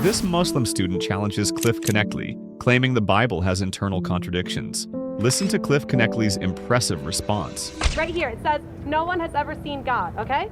This Muslim student challenges Cliffe Knechtle, claiming the Bible has internal contradictions. Listen to Cliffe Knechtle's impressive response. Right here, it says, no one has ever seen God, okay?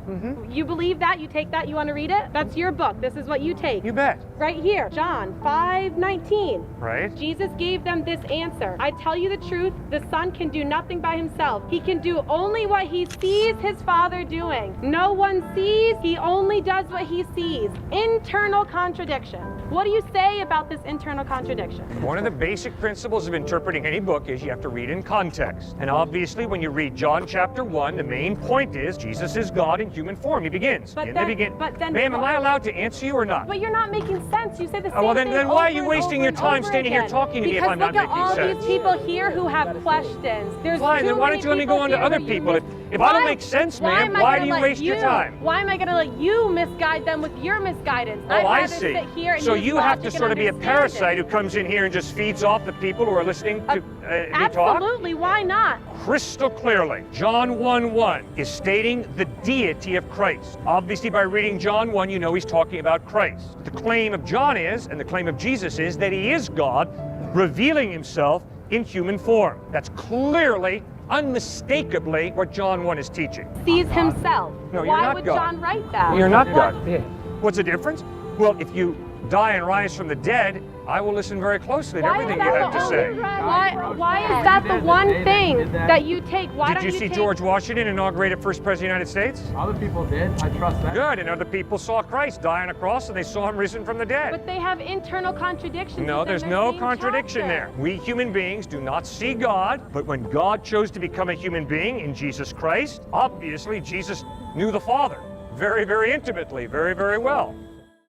You believe that? You take that? You want to read it? That's your book. This is what you take. You bet. Right here, John 5:19. Right. Jesus gave them this answer. I tell you the truth, the Son can do nothing by himself. He can do only what he sees his Father doing. No one sees, he only does what he sees. Internal contradiction. What do you say about this internal contradiction? One of the basic principles of interpreting any book is you have to read in context. And obviously, when you read John chapter 1, the main point is Jesus is God in human form. He begins. But in then- the beginning. but then- Ma'am, am I allowed to answer you or not? But you're not making sense. You say the same Oh, well, thing then why are over you and wasting over your and time over standing here again. talking to me if I'm not Because look making at all sense? these people here who have questions. There's Fine, too then why many don't you let me people go on to here other who you people? miss- If I don't make sense, ma'am, why do you waste your time? Why am I going to let you misguide them with your misguidance? Oh, I'd I rather see. sit here and So use you have to logic sort of be a and understand parasite it. who comes in here and just feeds off the people who are listening to me talk? Absolutely, why not? Crystal clearly, John 1:1 is stating the deity of Christ. Obviously, by reading John 1, you know he's talking about Christ. The claim of John is, and the claim of Jesus is, that he is God, revealing himself in human form. That's clearly, unmistakably, what John 1 is teaching. Sees himself. No, you're Why not would God. John write that? You're not Why- God. What's the difference? Well, if you die and rise from the dead, I will listen very closely to Why is everything you that have the to only say. why is that the one thing that you take? Why Did don't you you see take George Washington inaugurated first president of the United States? Other people did. I trust that. Good, and other people saw Christ die on a cross and they saw him risen from the dead. But they have internal contradictions. No, within there's their no same contradiction there. chapter. We human beings do not see God, but when God chose to become a human being in Jesus Christ, obviously Jesus knew the Father very, very intimately, very, very well.